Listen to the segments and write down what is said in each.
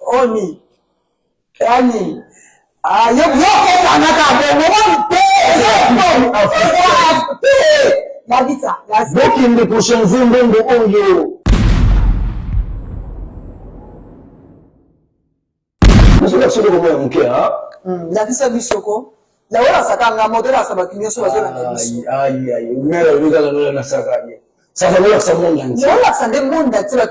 Oni. Yani.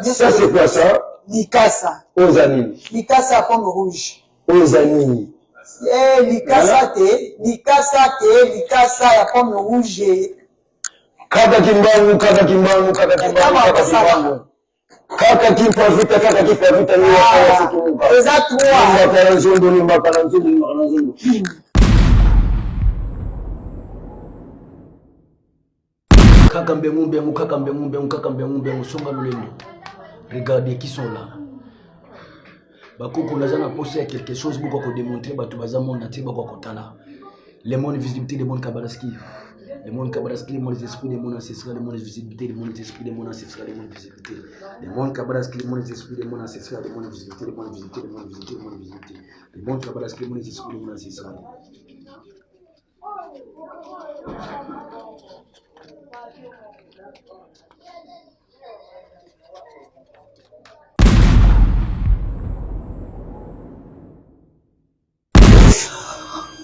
Ça c'est quoi ça? Likasa. Ozanini. Likasa pomme rouge. Ozanini. Likasa te, likasa ya pomme rouge. Kaka kimbangu. Kaka kimpa vita ni wakaya sikimuka. Regardez qui sont là. Bakoko nazana poser quelque chose pour démontrer batu bazamo na tiba kwa kotana. Les mondes visibilité des mondes kabalaski. Les mondes kabalaski, les mondes esprits des mondes ancestrales, les mondes visibilité des mondes esprits des mondes ancestrales, les mondes visibilité. Les mondes kabalaski, les mondes esprits des mondes ancestrales, les mondes visibilité, les mondes visibilité, les mondes visibilité, les mondes visibilité. Les mondes kabalaski, les mondes esprits des mondes ancestrales.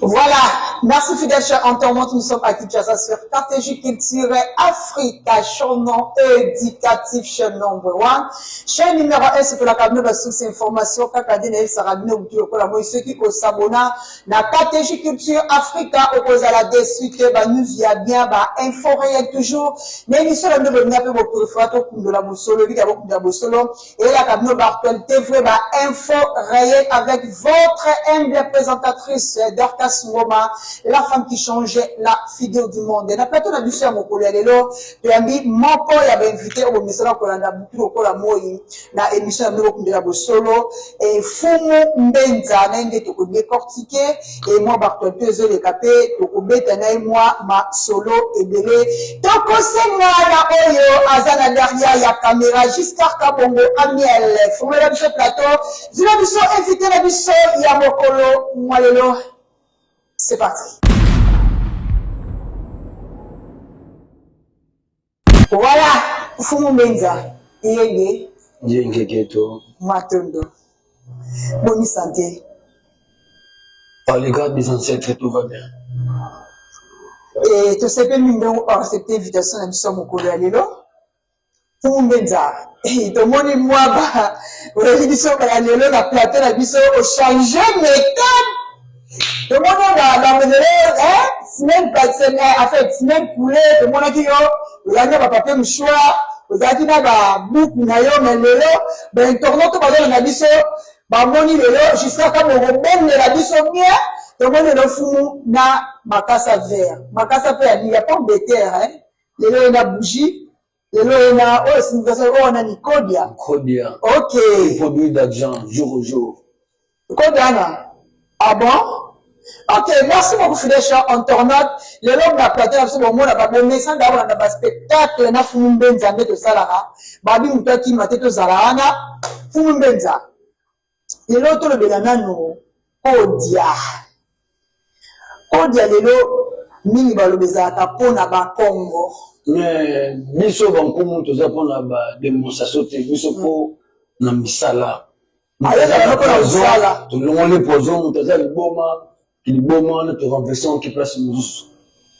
Voilà, merci fidèles chers internautes, nous sommes à Kinshasa sur KTJ Culture Africa, chaîne éducatif, chaîne numéro 1. Chaîne numéro 1, c'est pour la cabinet de sources informations, KKD Naïf Sarabine, ou tout le monde, ceux qui s'abonnent à KTJ Culture Africa, opposé à la desuite, nous y a bien, info réel toujours. Mais l'émission, la nouvelle, n'a pas beaucoup de fois, de la Moussolo, il y a beaucoup de la Moussolo, et la cabinet Bartel TV, info réel avec votre humble présentatrice d'Orcas Ngoma, la femme qui changeait la figure du monde. Na plateau na biso ya mokolo ya lelo, toyambi moko ya invité au misala kolanda butu okola moi na émission ya moko kundela bosolo et Fumu Mbenza na nde to ko décortiquer et moi Bartol Pezo le capé to ko beta na moi ma solo ebele to ko senga na oyo azana derrière ya caméra Giscard Kabongo Amiel Fumu la biso plateau zila biso invité na biso ya mokolo moi lelo. C'est parti. Voilà, Fumu Mbenza, Yenge. Yenge Geto. Matondo. Bonne santé. Par les grades des ancêtres, tout va bien. Et tu sais que nous avons accepté l'invitation à Bissau Mokolo Alelo. Fumu Mbenza. Et tout le monde, moi, vous avez dit ça, la plateau, la Bissau, au changé méthode. Tout le monde a semaine passée, en fait, semaine coulée, tout le monde a dit, vous avez un papier mouchoir, vous avez dit, beaucoup nayo, mais lelo, ben, tournant tout le monde a dit ça, moni lelo, jusqu'à quand on remonte la dit ça bien, tout le monde est fou, na, makasa vert. Makasa vert, il n'y a pas de terre, hein. Lelo, il y a bougie. Lelo, il y a, on a Nicodia. Nicodia. Ok. Produit d'argent, jour au jour. Nicodia, ah bon? Ok, merci beaucoup, fidèles chers internautes. Le long de la plateau, absolument, on a pas bon sans d'avoir un spectacle, on a Fumu Mbenza, de Salara. Babi Mouta qui m'a été Zarana, Fumu Mbenza. Le long, tout le bélanano, Kodia. Kodia, le long, Mini Balobeza, Kapona, Ba Congo. Mais, biso bankumu, tout ça, pour la démonstration, biso pour Namisala. Tout le monde est poison, tout ça, le boma. Il boma na to renversant qui place nous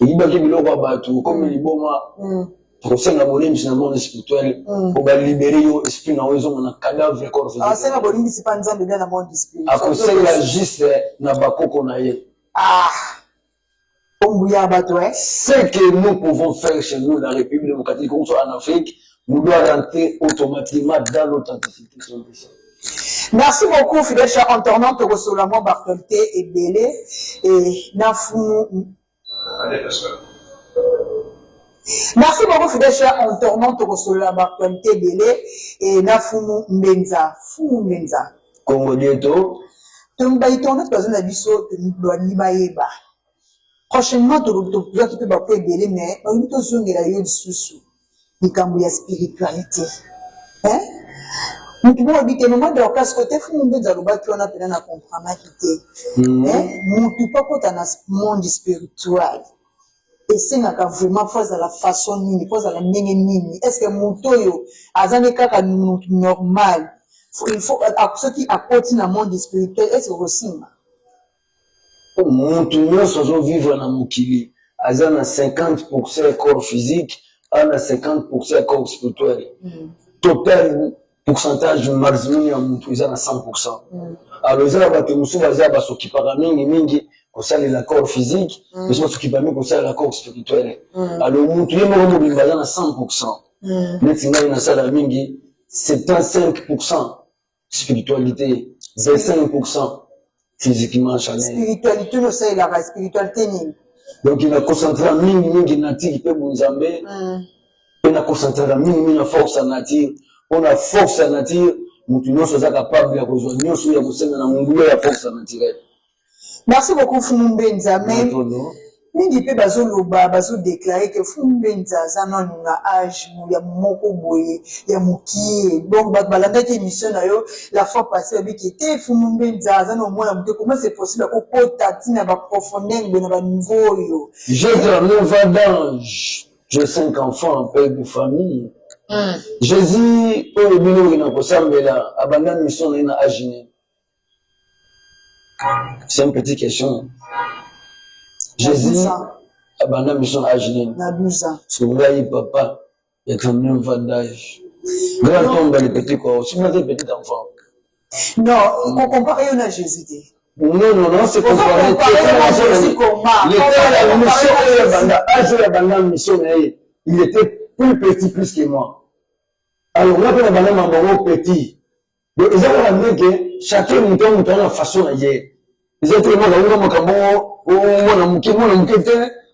il ba ki biloko ba tu comme il boma pour ça na bolim na monde spirituel pour ba libérer yo esprit na ozo na cadavre corps ah c'est na bolim c'est pas nzambe bien na monde esprit à cause la juste na bakoko na ye ah ombuya bato ce que nous pouvons faire chez nous dans la République démocratique ou en Afrique nous doit rentrer automatiquement dans l'authenticité de ça. Merci beaucoup, fidèles chers internautes, Rosolamo Bartolté et Bélé et Nafumu. Merci beaucoup, fidèles chers internautes, Rosolamo Bartolté et Bélé et Nafumu Mbenza. Fumu Mbenza. Congo Dieto. Tumbaïton, notre personne a dit ça, Nibaïba. Prochainement, tu peux bapouer Bélé, mais on dit que tu as eu du sous-sous. Ni kambu ya spiritualité. Hein? mutu moko abi ke mama Dorcas côté fu mbeza lobaki wana pena na comprendre te mutu pakota na monde spirituel esengaka vraiment po azala façon nini po azala ndenge nini est ce que mutu oyo aza nde kaka mutu normal il faut soki akoti na monde spirituel est ce que kosimba mutu nyonso azovivre na mokili aza na 50% corps physique ana 50% corps spirituel total pourcentage maximum ya mutu eza na 100%. Alors eza na bato mosusu baza basokipaka mingi kosalela corps physique mosusu basokipa mingi kosalela corps spirituel. Alors mutu ye moko mobimba aza na 100%. neti ngai nasala mingi 75% spiritualité 25% physiquement chanel. Spiritualité nosalelaka spiritualité nini donc il a concentré mingi nature mpe bonzambe mpe na concentré mingi na force ya nature. On a force à nature, nous sommes capables de rejoindre, nous sommes la force naturelle. Merci beaucoup, Fumbenza. Mais, mingi pe bazo déclarer que Fumbenza, ça n'a pas âge, il y a moko boye, il y a moki. Donc, balanda qui émission la fois passée, avec était Fumbenza, ça n'a moins comment c'est possible qu'on peut tatiner à profondeur, à niveau. J'ai 39 d'âge, j'ai 5 enfants, père de famille. Jésus, pour le bino qui n'a pas semblé là, abandonne mission dans Agine. C'est une petite question. Jésus, abandonne mission à Agine. Soulaï papa, il y a 39 d'âge. Grand homme dans les petits corps, si vous avez des petits enfants. Non, on compare à Jésus. Non, c'est comparé. L'État, mission, il était plus petit plus que moi. Alors, là, on a un petit. Donc, ils ont que chacun mouton la façon à hier. Ils ont tellement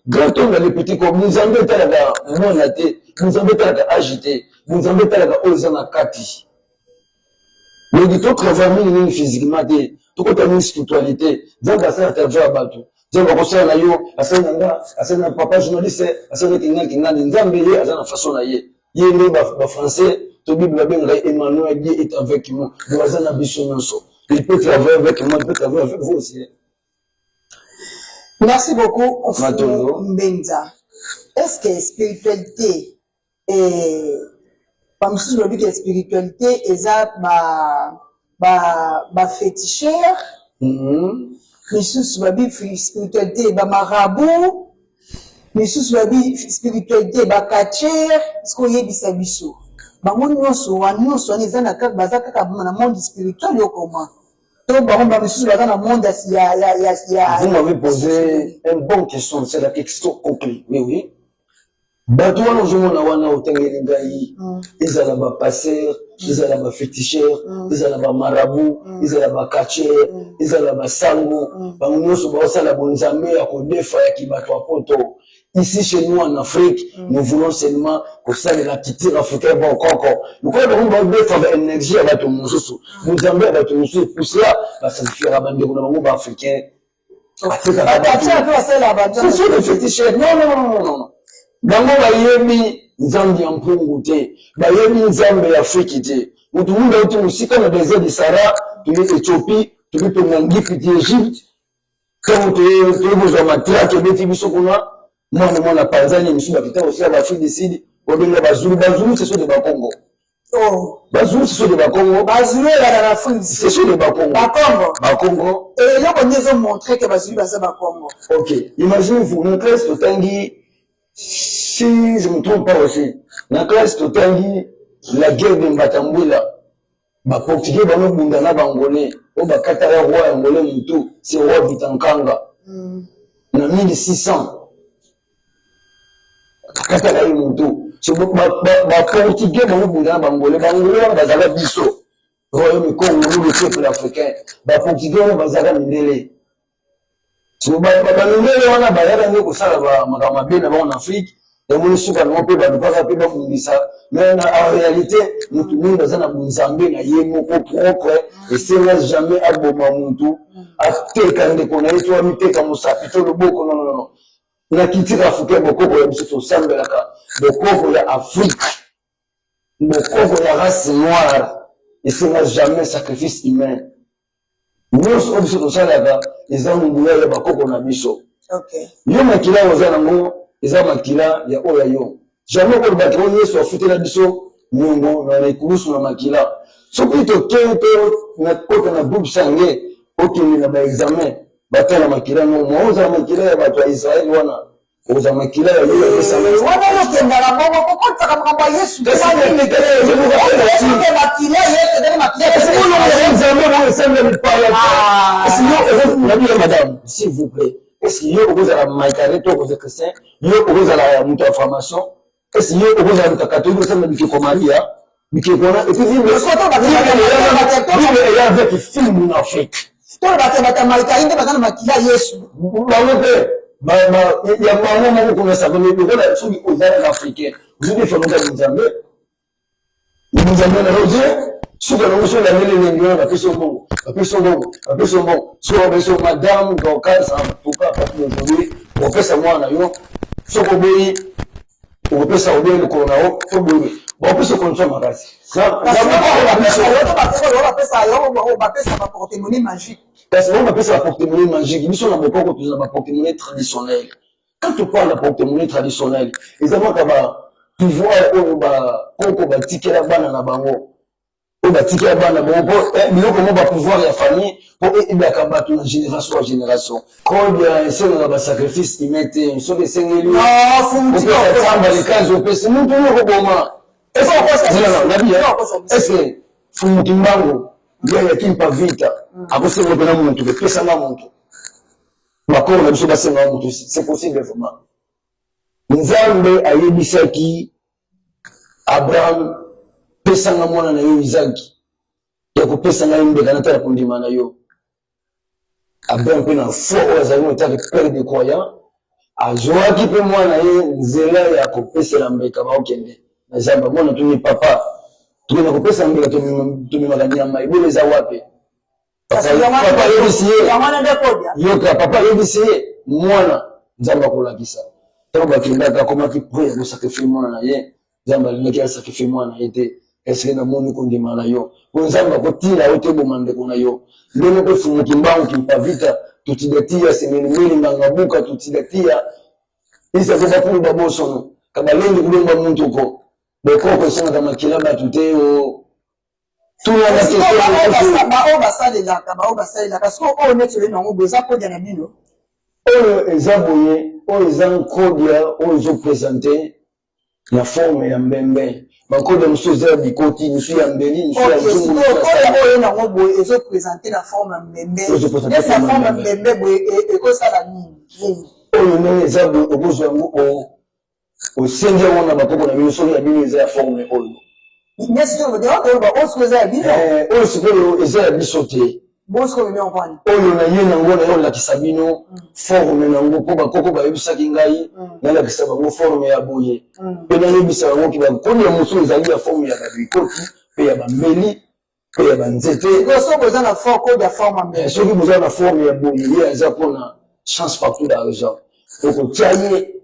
grand homme dans les petits comme nous en mettons là, nous en mettons là, agité, nous en mettons là, aux anakati. Mais du tout, travailler physiquement, tout côté une spiritualité, donc, ça, tu vas battre. Donc, on sait là, à papa journaliste, à ce kinga, nzambé, à la façon là, yéné, français, to Bible, Emmanuel, Dieu est avec moi, nous avons ambition, il peut travailler avec moi, il peut travailler avec vous aussi. Merci beaucoup, Mbenza. Est-ce que spiritualité et comme si je dis que spiritualité est ba féticheur, Missus babi spiritualité ba marabout, Missus babi spiritualité ba catcher, ce qu'on y est bisabiso. Ba mon nyonso eza na kaka baza kaka na monde spirituel yo comment. Donc, vous m'avez posé une bonne question, c'est la question concrète. Oui. Bateau, nous avons au Tengelingaï, ils allaient ba passeur, ils allaient ba féticheur, ils allaient ba marabout, ils allaient ba catcher, ils allaient ba sango, nous sommes la bonne zambe à côté de qui bat trois poteaux. Ici, chez nous, en Afrique, nous voulons seulement que ça, la culture africaine, bon, encore. Nous, quand on va faire l'énergie avec tout le monde, nous avons avec tout le monde, pour cela, ça suffira à nous, nous, africains. C'est sûr, le fétiche. Non. Dans mon bayebi, Zambie en Pungouté, bayebi Zambie Afrique, nous, tout le monde a aussi, comme le désert du Sahara, tu es Éthiopie, tu es Tongangi, tu es Égypte, quand tu es besoin de matraque, tu es Tibisokuna, moi, la Tanzanie, je suis habité aussi à l'Afrique du Sud. Bazulu, ce sont des Bakongo. Bazulu, ce sont des Bakongo. Bazulu, il y a l'Afrique. Ce sont des Bakongo. Bakongo. Et là, on nous a montré que Bazulu, c'est Bakongo. Ok. Imaginez-vous, dans la classe Totangi, si je ne me trompe pas aussi, dans la classe Totangi, la guerre de Mbatambouila, Portugais, Bangona, Bangolais, Katara, roi, Angolais, Moutou, c'est roi Vitankanga. En 1600. Katala Mutu. So, Portugais, Bangolais, Bazala Bisso. Royaume Congo, le peuple africain. Portugais, Bazala Mindele. So, Bandele, on a Bayada, on a Magamabé, en Afrique. Et mon super non peut pas ça. Mais en réalité, nous tout le monde dans un Zambé, na yemo propre, et c'est là jamais à Bomamuntu. À Tekan de Konaï, toi, mi Tekan Moussapito, le beau, non. Na kitira africain bokoko ya biso sambelaka bokoko ya Afrique bokoko ya race noire et ce n'est jamais sacrifice humain. Nous, on se trouve là, ils ont oublié les bakoko na biso. Yo makila ozana ngo, ils ont makila ya oya yo. Jamais on va trouver Yesu afute la biso, nyongo na lekulusu na makila. So plutôt kento na kota na bubu sange, okini na ba examen, batala makila no, moza makila ya batu ya Israeli wana. Oza makila ya yo pesa. Wana yo kenda la bongo kokota kama kwa Yesu. Makila madame, s'il vous plaît. Est-ce qu'il y a la maïkarete aux chrétiens? Il y a la information? Est-ce qu'il y a la catholique? Est-ce qu'il y a Maria? Et puis, il y a avec film en Afrique. Il y a maman qui connaît ça, mais le rôle est celui aux Africains. Vous avez fait longtemps nous amener. Ils nous amènent à l'audier. Sous la notion de la mélanie, on a fait son bon. Sur madame, dans le cas, ça en tout cas, aujourd'hui, on fait ça moi, on a eu. Sur le pays, on fait ça au bien, le corona, on peut se contrôler ma race. On appelle ça ma porte-monnaie magique. Parce qu'on appelle ça la porte-monnaie magique. Nous sommes dans la porte-monnaie traditionnelle. Quand on parle de la porte-monnaie traditionnelle, les amants qui pouvoir au ticket la banane na bango. On va ticket la banane na bango. Mais comment on va pouvoir la famille pour aider à combattre de génération en génération. Quand il y a un seul sacrifice, ils mettent un seul de 5 millions. Non, faut me dire. Les 15 au PC, nous tous les robots. Est-ce que faut me dire il y a qui pas vite après c'est le bonhomme monte le pesa na monte bakoro na biso basenga monte c'est possible vraiment Nzambe ayebisaki Abraham pesa na mwana na yo Isaac ya ko pesa na yimbe kana tala kundima na yo Abraham pe na fo azali motaki père de croyant azoaki pe mwana ye nzela ya ko pesa la mbeka ba okende na Nzambe mwana tuni papa tukena kupesa mbele tumimaganyama ibule za wapi papa yebisiye mwana Nzamba kulakisa toba kindaka koma kipoya kusakrifia mwana na ye Nzamba limekea sakrifia mwana yete ese na moni kundima na yo Nzamba kotila wote bomande kuna yo leo kwa fumu kimbangu kimpavita tutidatia semeni ngangabuka tutidatia isa kwa pulu baboso kama lengi kulomba muntu ko bekoko sanga kama kilaba tuteo tuna na kesho ba salela kasko o netele nango beza ko dia na bino o ezaboye o ezan kodia o zo présenter la forme ya mbembe bakoda musoza bikoti musu ya mbeli musu ya zungu o nango boye ezo présenter la forme ya mbembe la forme ya mbembe boye eko sala nini o nene ezabo obozo yango au Seigneur, on a beaucoup de choses à dire, ils ont formé. Mais si on veut dire, on va osser à dire, on se peut les aider à sauter. Bon, ce qu'on met en panne. On a eu un gros la Kisabino, formé un gros coba, coba, et Sakingai, la Kisabano, formé à bouiller. Et dans les bissaros qui va connaître un morceau, ils allaient à former à la Ricoti, et à Bambeli, et à Banzete. Ils ont besoin de forme, code de forme. Ceux qui ont besoin de former à bouiller, ils ont chance partout d'argent. Donc, tiens,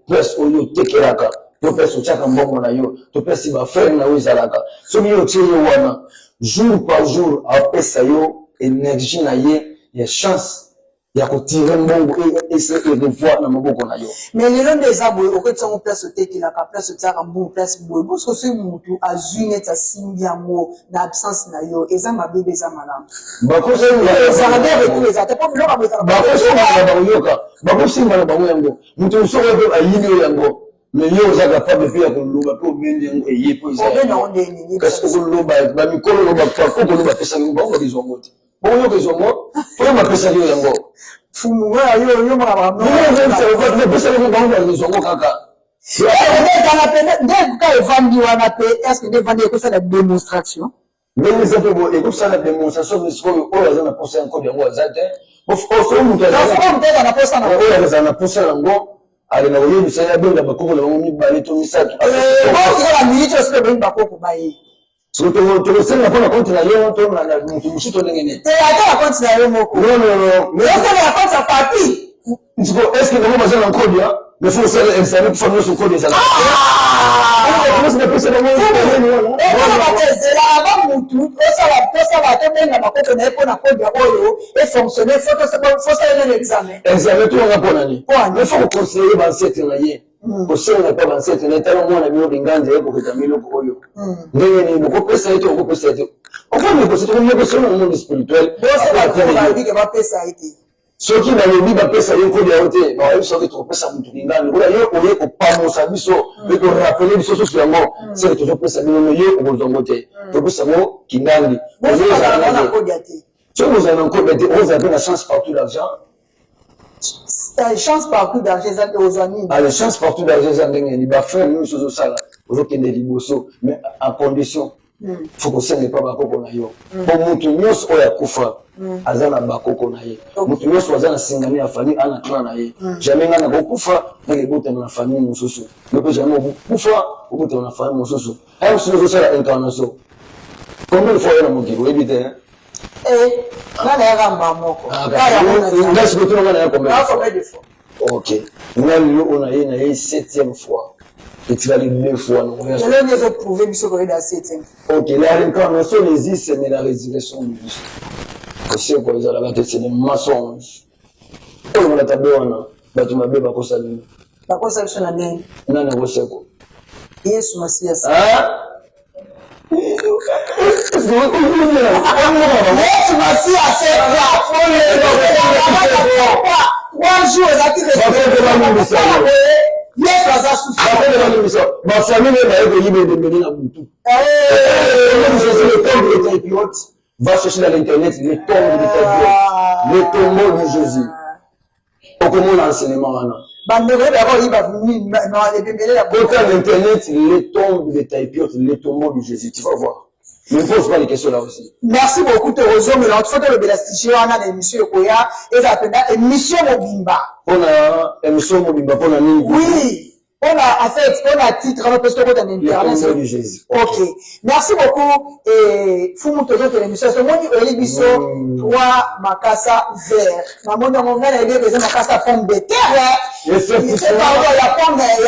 place au lieu tekelaka to place uchaka mbongo na yo to place ba frère na wizalaka so yo tsheye wana jour par jour apesa yo énergie na ye ya chance ya ko tirer mbongo et essayer de voir na maboko na yo mais les gens des aboué au que on place tekelaka place uchaka mbongo place boy parce que c'est mutu azune ta simbia mo na absence na yo eza mabe eza malamu bako se eza na bien avec les até pas bilo ba bako se ba yoka bako simba na bango yango mutu so ko ayini yango mais yo za capable pia kuluba ko mende yango eyepo iza parce que kuluba ba mikolo lo ba ko kuluba pesa ngo ba bizongo ti bon yo bizongo to ma pesa yo yango fumu wa yo ma ba no yo pesa ngo ba bizongo kaka est-ce que devant que ça la démonstration mais les autres et comme ça la démonstration de ce qu'on a dans la pensée encore bien wazate of mutu na posa ngo ale na oyebi saya benga bakoko na ngomi bale to misato la minute est-ce que benga bakoko baye so to senga pona compte na yo to na mutu mushito ndengene ata la compte na yo moko non mais est-ce que la compte sa partie est-ce que ngoma bazana nkodia Mais il faut aussi installer pour faire nos code des alliés. Examen, tout le monde a dit. Mais il faut conseiller dans cette année. Aussi, on n'a pas dans cette année. Tellement moi, on a mis au ringand pour que tu aies mis le coyo. Mais il y a beaucoup de ça, il y a beaucoup de ça. On va négocier, on va négocier dans le monde spirituel. Ceux qui n'avaient dit que ça y est, ils sont retrouvés ça pour tout le monde. Voilà, on est au pas mon sabiso, mais pour rappeler les choses sur le mot, c'est toujours plus ça, mais on est au bon côté. Donc, ça mot qui n'a pas. Si vous avez encore des, vous avez la chance partout d'argent. La chance partout d'argent, aux amis. Ah, la chance partout d'argent, il va faire une chose au salaire. Vous avez des libosos, mais à condition. Il faut que ça n'est pas bakoko na yo. Pour mutu nyos oya kufa, azana bakoko na ye. Mutu nyos azana singani ya famille ana tuna na ye. Jamais ngana bokufa, nge bote na famille mususu. Lepo jamais bokufa, bote na famille mususu. Ayo sino ça la incarnation. Combien de fois on a monté, vous évitez hein? Nana ya gamba moko. Ngas bote na ya combien de fois? OK. Ngali yo on a ye 7e fois. Et tu vas aller 2 fois. Je l'ai prouvé, M. Corée, dans 7e. Ok, la réincarnation existe, mais la résurrection existe. C'est quoi, c'est des mensonges. On a tabé, tu m'as bien pas ça. Pas quoi ça, je suis en train. Non, non, c'est quoi. Yes, merci. Ah? Yes, merci à cette fois. Bonjour, ma famille va chercher dans l'internet les tombes de Taipiote, les tombeaux de Jésus. Au comment l'enseignement Autant l'internet, les tombes de Taipiote, les tombeaux de Jésus, tu vas voir. Ne pose pas les questions là aussi. Merci beaucoup, Torozo. Mais l'autre fois, le Bélastigé, on a l'émission Yokoya et ça s'appelle émission Mobimba. On a émission Mobimba, on a mis. Oui. On a, en fait, on a titre, on a posté dans l'internet. Le Jésus. Ok. Merci beaucoup. Et, Fumu Tojo, que l'émission, c'est moi, Eli Bisso, 3 Makassa vert. Maman, on a aidé les Makassa pomme de terre. Il y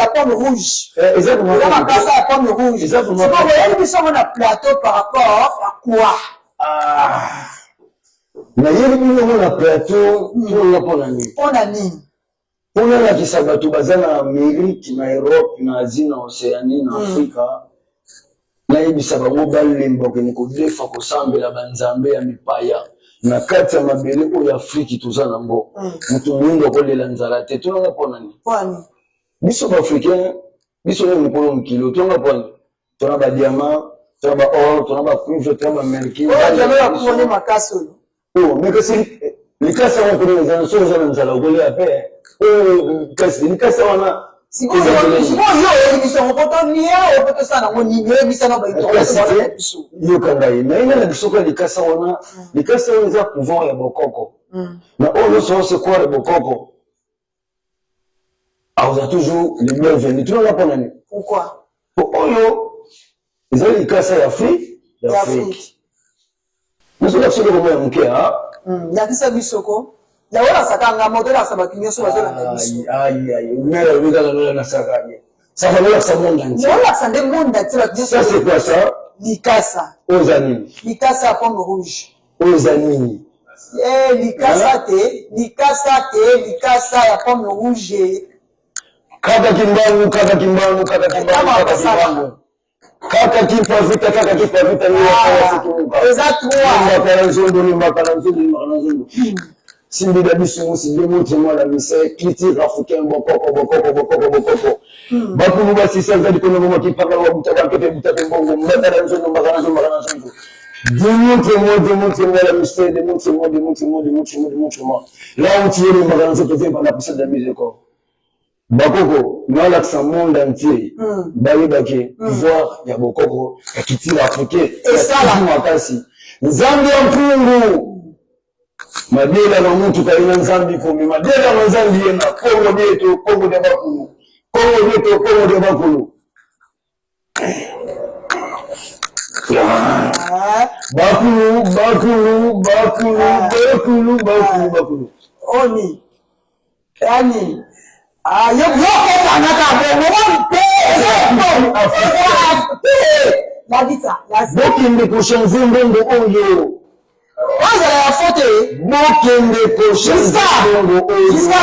a pomme rouge. Exactement. Il y a Makassa pomme rouge. Exactement. C'est bon, Eli Bisso, on a plateau par rapport à quoi? Mais il y a un plateau, on a pas l'année. On a mis. On a la Kisabatu Bazana, Amérique, na Europe, na Asie, na Océanie, na Afrika. Na Ibisaba mobile lembo que niko defa ko sambela banzambe ya mipaya. Na kati ya mabele o ya Afrika tuzana ngo. Mutu mwingo ko lela nzala te tunanga pona ni. Kwani? Biso ba africain, biso ni mpono mkilo, tunanga pona. Tuna ba diamant, tuna ba or, tuna ba cuivre, tuna ba mercure. Oh, jamais la couronne Makasso. Oh, mais que c'est les cas on connaît les gens sont nzala ko lela pe. Kasi ni kasa wana siko yo ebiso ngoto niye opoto sana ngoni niye ebisa na baito yo kanga ina ina biso ka likasa wana za pouvoir ya bokoko na ono so se quoi le bokoko on a toujours les bienvenus tu n'as pas nani pourquoi pour oyo ils ont likasa ya Afrique nous sommes sur le moment mke ha ya kisa bisoko la wala sakanga modela sabaki nyoso bazela na biso aïe mère le na sakanye ça va leur ça monde entier wala sande monde entier ça c'est quoi ça likasa aux amis likasa pomme rouge aux amis likasa ya pomme rouge kaka kimbangu kaka kimpavita ni Simbi d'abisson, si deux mots témoins la misère, critique africain, bokoko. Bakulu basi sasa ndiko ngoma kipaka wa mtaka kete bongo mbata na nzo mbaka nzo. Démontre-moi la misère, démontre-moi. Là où tu es le mbaka nzo te fait par la puissance de la miséricorde. Bakoko, dans l'accent monde entier, baki, pouvoir ya bokoko, ya kitira africain, et ça là, makasi. Nzambi ya mpungu. Madela na mtu kaina nzambi kumi madela na nzambi yena kongo bieto kongo de bakulu bakulu oni yani Ah, yo, la dit ça. Bokende kochange mbongo oyo. Kwanza la faute. Bokende kochange mbongo oyo. Jusqu'à on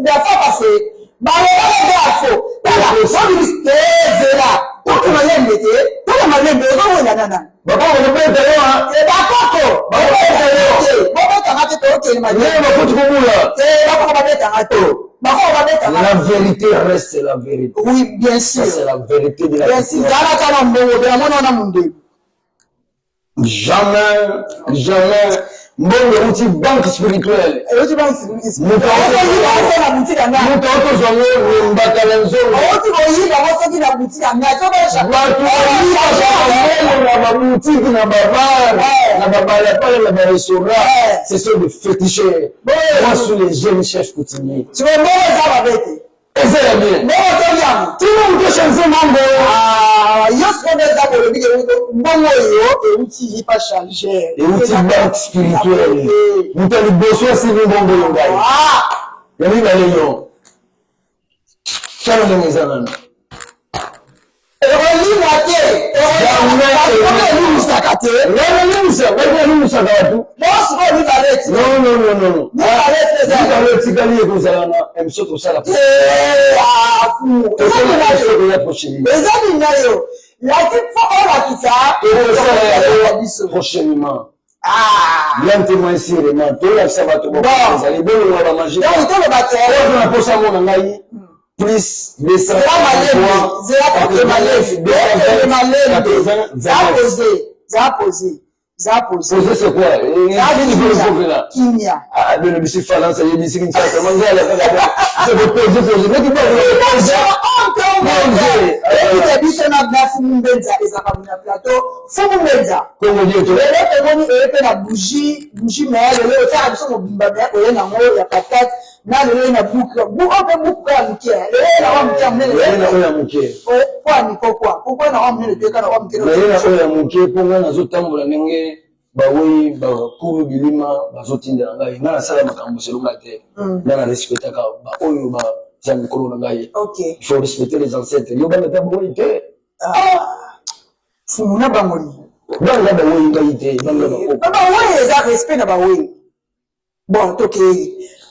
va passer. Bah, on va faux. Voilà, on dit c'est là. Quand tu m'as dit, tu m'as dit, on va nana. Baba on peut être là. Et d'accord. Baba la vérité reste la vérité. Oui, bien sûr. C'est la vérité de la vérité. Jamais. Mbongo uti banque spirituelle. Ce sont des féticheurs. Moi, je suis les jeunes chefs coutumiers. Tu veux C'est bien. Tu veux changer Mambo. Et outil banque spirituelle. Nous t'avons besoin si nous Mambo Yongai. Yami Balayon. Shalom les amis. Prochainement. Lentement sérieusement, tout le ça va te bon. Les bonnes on va manger. Plus de 100 Poser c'est quoi? Ah, bien le monsieur Falan, ça y est, ici, c'est poser. Mais tu bawe bakuru bilima bazotinda ngai na sala makambo selonga te na respecter ka ba oyo ba za mikolo na ngai. OK, Il faut respecter les ancêtres. Yo ba meta boye te fumuna bangoni banga ba oyo ngai te banga ba baba oyo za respect na ba oyo bon toke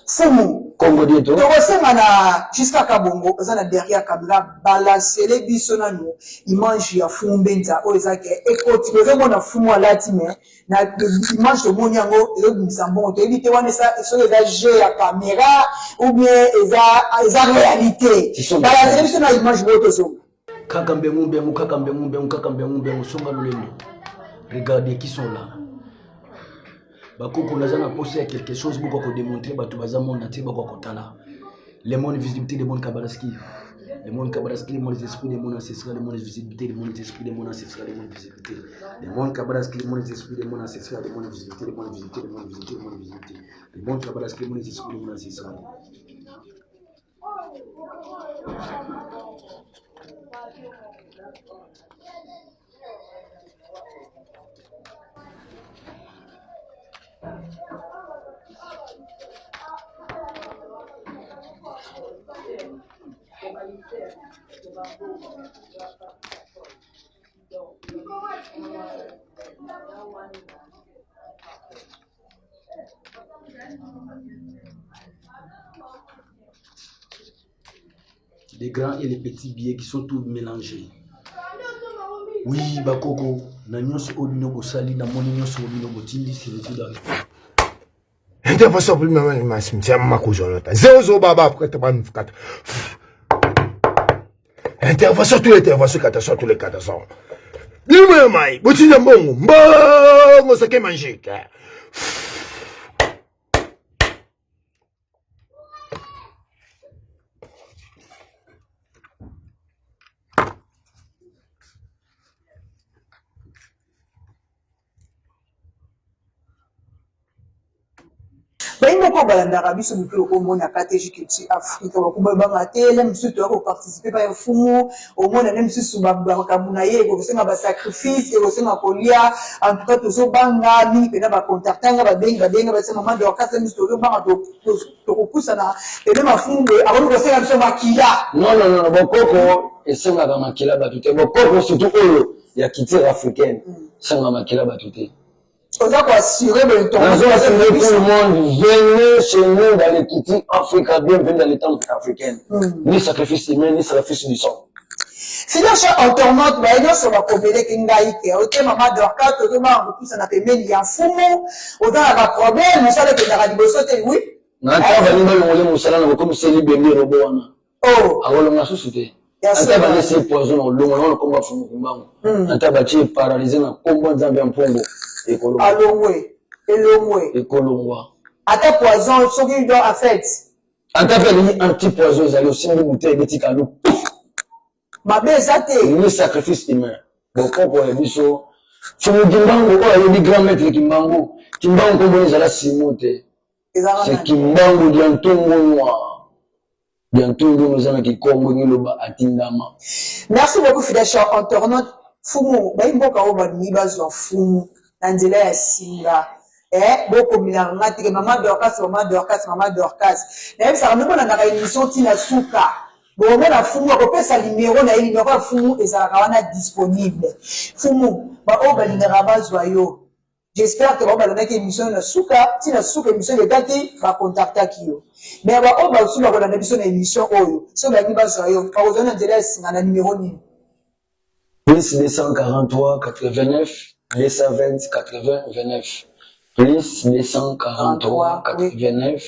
fumu Congo dieto tokosenga na jusqu'à kabongo oza na derrière caméra balancele biso nanu image ya fumu mbenza oyo ezake ekoti ozomona fumu alati me na image tomoni yango ezobimisa mbongo toyebi te wana soki eza jeu ya caméra ou bien eza réalité balancele biso na image oyo tozonga kaka mbengu songa lolendo. Regardez qui sont là. Bakoko naza na poser à quelque chose beaucoup ko démontrer batu baza monde ati bako kotala. Les mondes visibilité des mondes kabalaski. Les mondes kabalaski, les mondes esprits des mondes ancestrales, les mondes visibilité des mondes esprits des mondes ancestrales, les mondes visibilité. Les mondes kabalaski, les mondes esprits des mondes ancestrales, les mondes visibilité, les mondes visibilité, les mondes visibilité, les mondes visibilité. Les mondes kabalaski, les mondes esprits des mondes ancestrales. Les grands et les petits billets qui sont tous mélangés. Oui, bakoko, na nyonso obino bosali na moni nyonso obino botindi c'est Intervention pour le moment, c'est ma coujonota. Zéro baba après te prendre 4. Intervention tous les interventions 400 tous les 400. Dis-moi mai, boti de bon, ça qui magique. baingo moko balandaka biso mokilo komona KTG Culture Afrique bakuba bangatele misusu to participer ba fumu omona ne misusu bamakambo na ye kosenga ba sacrifice kosenga kolia en tout cas tozo banga mingi pena ba contactanga babenga basema mama de wakati misusu to banga to kopusana ene mafumu abona kosenga biso makila non bokoko esengaka makila bato te bokoko surtout oyo ya culture africaine senga makila bato te. On doit assurer le temps. Nous assurer tout le monde, venez chez nous dans les cultures africaines, bienvenue dans les temples africains. Ni sacrifice humain, ni sacrifice du sang. Finalement, en tournant, mais non, sur la comédie qui n'a été, ok, maman d'orcat, tout le monde, tout ça n'a pas mis, il y a un fou, on a un problème, on savait que la radio sautait, oui. Nanta bani ba ngole musala na comme c'est libéré robo wana. Oh. Awolo na susute. Nanta ba laisser poison au longo na komba fumu kumbango. Nanta ba ti paralysé na komba nzambe mpongo. Alongwe. Ekolongwa. Ata poison, ce qui doit affecter. Anta ba ni anti-poison zali aussi une bouteille de tikalo. Ma bezate. Ni sacrifice humain. Bokoko ya biso. Fumu kimbango ko ya di grand maître kimbango. Kimbango ko boni zala simote. C'est Kimbango Diantongo noir. Diantongo nous avons qui Congo Niloba Atindama. Merci beaucoup, fidèles chers internautes. Fumu, Baimboka Oba Nibazo Fumu, Nandela ya Singa. Boko Milanga, Maman Dorcas. D'ailleurs, ça ramène dans la émission Tina Souka. Bon, on a Fumu, on peut sa numéro, on a numéro Fumu et ça va disponible. Fumu, Oba Linaraba Zoyo. J'espère que vous allez faire une émission de Souka. Si la Souka émission de Gati, va contacter Kyo. Mais on va aussi avoir une émission d'émission Oyo. Si on va dire ça, on va vous donner un délai sur un numéro. Plus 243 89 220 80 29. Plus 243 89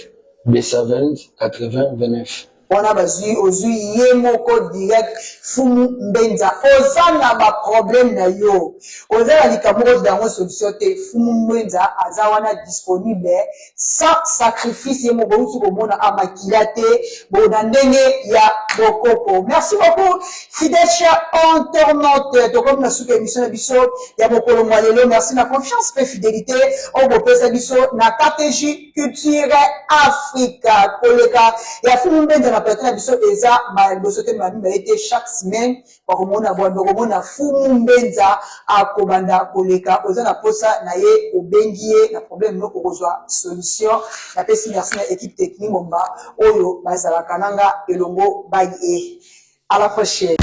220 80 29. On a besoin aujourd'hui yemoko direct fumu mbenza ozana ba problème na yo ozala likamoko dans solution te fumu mbenza azawana disponible sans sacrifice yemoko usu komona amakilate bona ndenge ya bokoko. Merci beaucoup fidèles chers internautes to comme na souka émission na biso ya bokolo mwalelo. Merci na confiance et fidélité au bopesa biso na KTG Culture Africa koleka ya fumu mbenza na peut-être biso eza malbosote mami baite chaque semaine kwa komona bwando komona fumu mbenza akobanda koleka oza na posa na ye obengie na problème noko kozwa solution na pesi merci na équipe technique bomba oyo bazala kananga elongo baye à la prochaine.